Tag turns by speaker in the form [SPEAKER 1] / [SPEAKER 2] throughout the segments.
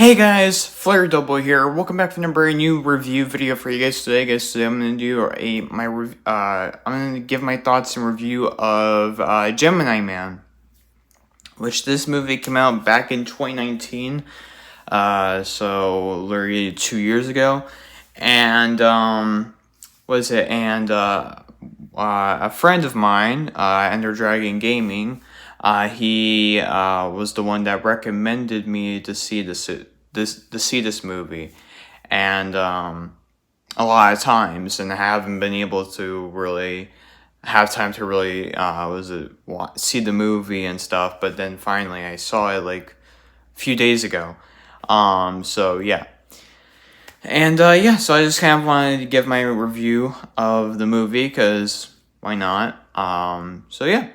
[SPEAKER 1] Hey guys, Flare Double here. Welcome back to another new review video for you guys today. Today I'm gonna do I'm gonna give my thoughts and review of Gemini Man, which this movie came out back in 2019. So literally 2 years ago, and was it? And a friend of mine, Ender Dragon Gaming. He was the one that recommended me to see this movie, and a lot of times, and I haven't been able to really have time to really see the movie and stuff. But then finally, I saw it like a few days ago. So yeah. And so I just kind of wanted to give my review of the movie because why not? So yeah.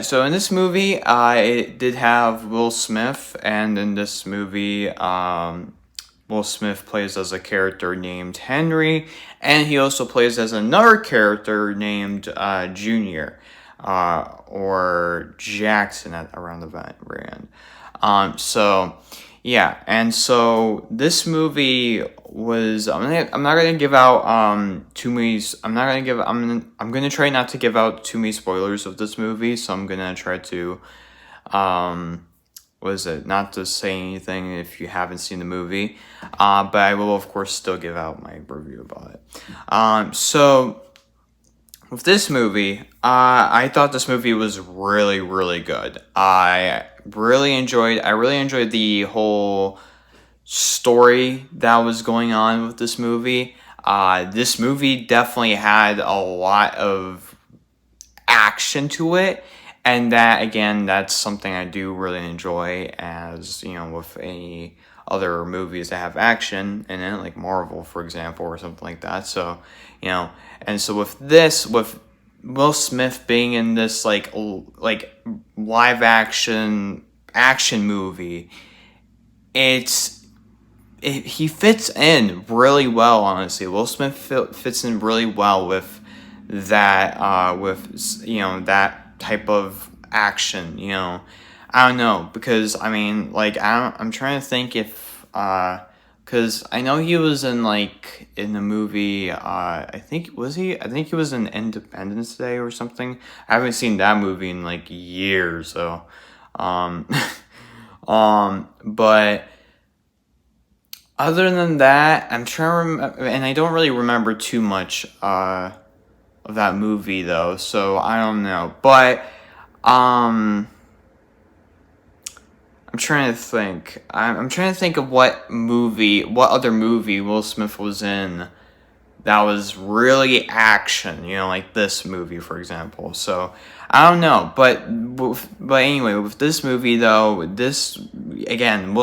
[SPEAKER 1] So in this movie, it did have Will Smith, and in this movie, Will Smith plays as a character named Henry, and he also plays as another character named Junior, or Jackson around the very end. So yeah, and so this movie was. I'm not gonna give out too many. I'm gonna try not to give out too many spoilers of this movie. So I'm gonna try to not to say anything if you haven't seen the movie. But I will of course still give out my review about it. So with this movie, I thought this movie was really, really good. I really enjoyed the whole story that was going on with this movie. This movie definitely had a lot of action to it, and that's something I do really enjoy. As you know, with any other movies that have action in it, like Marvel, for example, or something like that. So and so with Will Smith being in this like live action movie, he fits in really well. Honestly, Will Smith fits in really well with that that type of action. I don't know, because I mean, I'm trying to think if because I know he was in the movie. I think he was in Independence Day or something. I haven't seen that movie in like years, so but other than that, I'm trying to remember, and I don't really remember too much of that movie though, so I don't know. But I'm trying to think. I'm trying to think of what other movie Will Smith was in that was really action. Like this movie, for example. So I don't know, but anyway, with this movie though, Will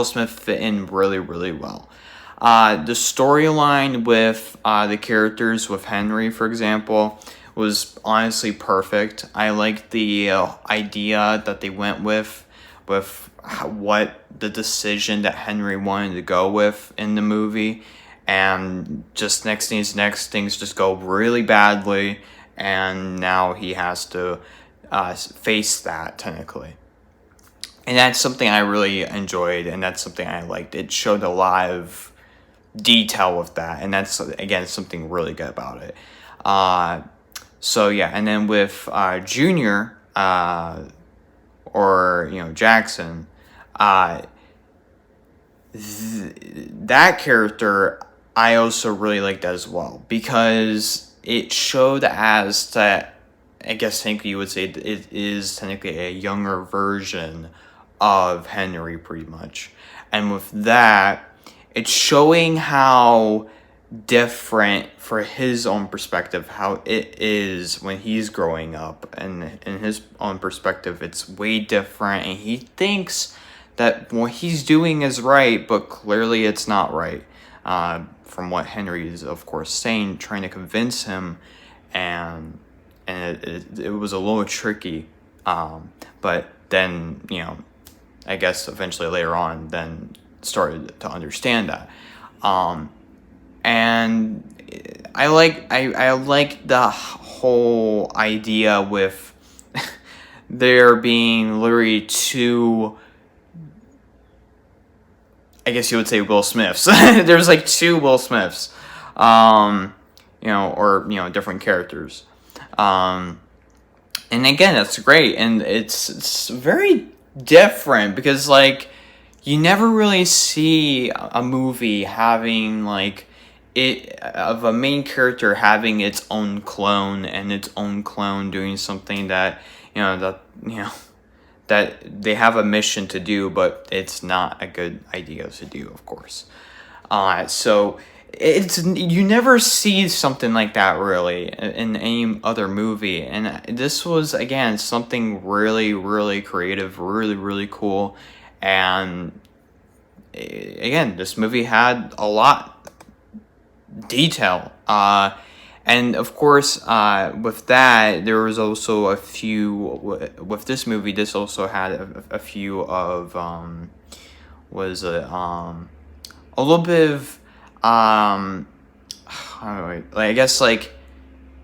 [SPEAKER 1] Smith fit in really, really well. The storyline with the characters, with Henry, for example, was honestly perfect. I liked the idea that they went with what the decision that Henry wanted to go with in the movie, and just next things just go really badly, and now he has to face that technically. And that's something I really enjoyed, and that's something I liked. It showed a lot of detail with that, and that's again something really good about it. So yeah, and then with Junior, or Jackson, that character I also really liked as well, because it showed as that, I guess technically you would say it is technically a younger version of Henry, pretty much. And with that, it's showing how different, for his own perspective, how it is when he's growing up, and in his own perspective it's way different, and he thinks that what he's doing is right, but clearly it's not right, from what Henry is of course saying, trying to convince him, and it was a little tricky, but then I guess eventually later on then started to understand that. And I like the whole idea with there being literally two I guess you would say Will Smiths. There's like two Will Smiths, or different characters. And again, that's great, and it's very different because like you never really see a movie having like it of a main character having its own clone and its own clone doing something that that they have a mission to do, but it's not a good idea to do, of course. So it's you never see something like that really in any other movie, and this was again something really, really creative, really, really cool, and again, this movie had a lot detail. And of course, with that, there was also a few. With this movie, this also had a few of a little bit of I guess like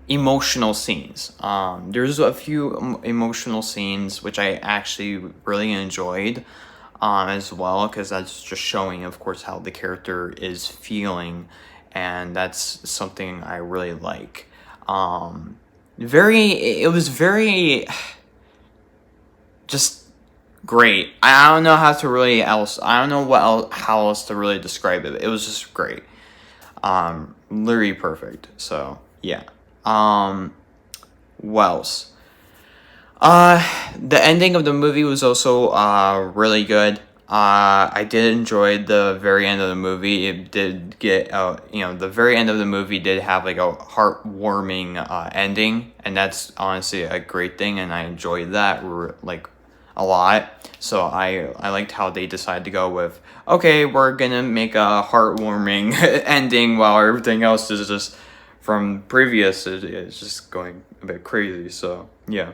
[SPEAKER 1] emotional scenes. There's a few emotional scenes which I actually really enjoyed, as well, because that's just showing, of course, how the character is feeling, and that's something I really like. It was very just great. I don't know how to really else. I don't know how else to really describe it. It was just great. Literally perfect. So yeah. What else? The ending of the movie was also really good. I did enjoy the very end of the movie. It did get the very end of the movie did have like a heartwarming ending, and that's honestly a great thing, and I enjoyed that like a lot. So I liked how they decided to go with, okay, we're gonna make a heartwarming ending while everything else is just from previous is just going a bit crazy. So yeah.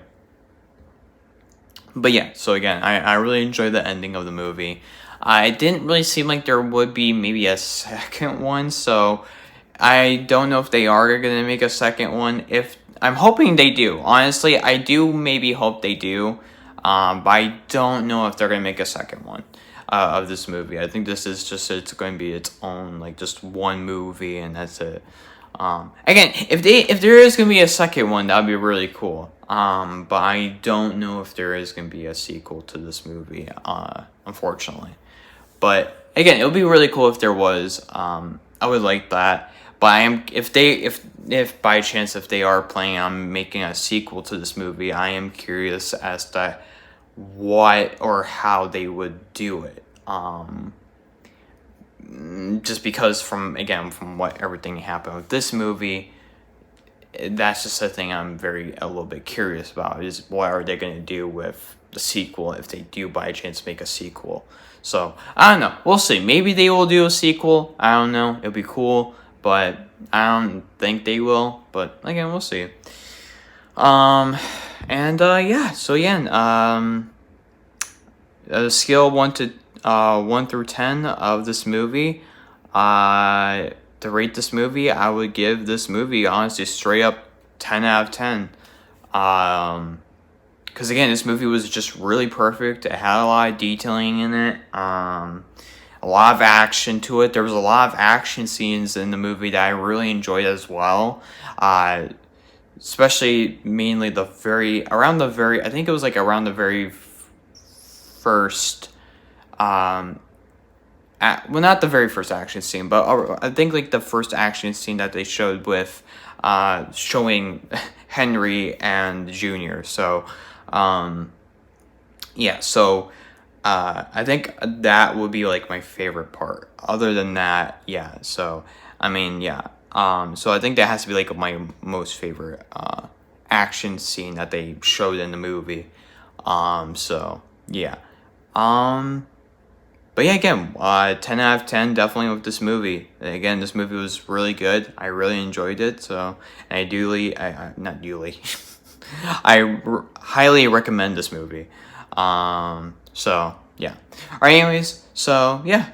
[SPEAKER 1] But yeah, so again, I really enjoyed the ending of the movie. It didn't really seem like there would be maybe a second one, so I don't know if they are going to make a second one. If I'm hoping they do. Honestly, I do maybe hope they do, but I don't know if they're going to make a second one of this movie. I think this is just, it's going to be its own, like, just one movie, and that's it. Again, if there is going to be a second one, that would be really cool. But I don't know if there is going to be a sequel to this movie, unfortunately. But again, it would be really cool if there was. I would like that. But if by chance if they are planning on making a sequel to this movie, I am curious as to what or how they would do it. Just because from what everything happened with this movie, that's just a thing I'm a little bit curious about, is what are they going to do with the sequel if they do by chance make a sequel. So I don't know, we'll see. Maybe they will do a sequel, I don't know, it'll be cool, but I don't think they will. But again, we'll see. Yeah, so again, a scale 1 through 10 of this movie, to rate this movie, I would give this movie honestly straight up 10 out of 10. Because again, this movie was just really perfect. It had a lot of detailing in it. A lot of action to it. There was a lot of action scenes in the movie that I really enjoyed as well. Especially mainly I think it was like around the very first, well, not the very first action scene, but I think like the first action scene that they showed with showing Henry and Junior. So yeah, so I think that would be like my favorite part. Other than that, yeah, so I mean, yeah, so I think that has to be like my most favorite action scene that they showed in the movie. So yeah. But yeah, again, 10 out of 10 definitely with this movie. Again, this movie was really good. I really enjoyed it. So, and highly recommend this movie. So yeah. Alright, anyways, so yeah.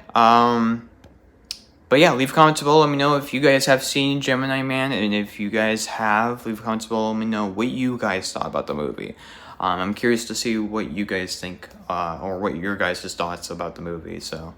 [SPEAKER 1] But yeah, leave comments below. Let me know if you guys have seen Gemini Man, and if you guys have, leave comments below. Let me know what you guys thought about the movie. I'm curious to see what you guys think, or what your guys' thoughts about the movie. So,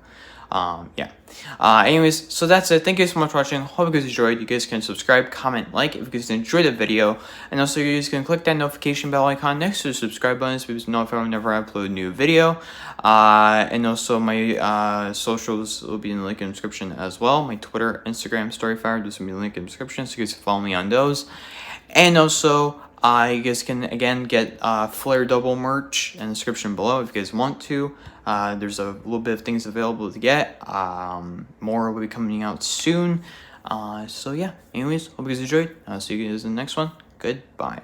[SPEAKER 1] Yeah. Anyways, so that's it. Thank you so much for watching. Hope you guys enjoyed. You guys can subscribe, comment, like if you guys enjoyed the video. And also you guys can click that notification bell icon next to the subscribe button so you guys know if I whenever I upload a new video. And also my socials will be in the link in the description as well. My Twitter, Instagram, Storyfire, this will be in the link in the description so you guys can follow me on those. And also, you guys can again get Flare Double merch in the description below if you guys want to. There's a little bit of things available to get. More will be coming out soon. So yeah, anyways, hope you guys enjoyed. I'll see you guys in the next one. Goodbye.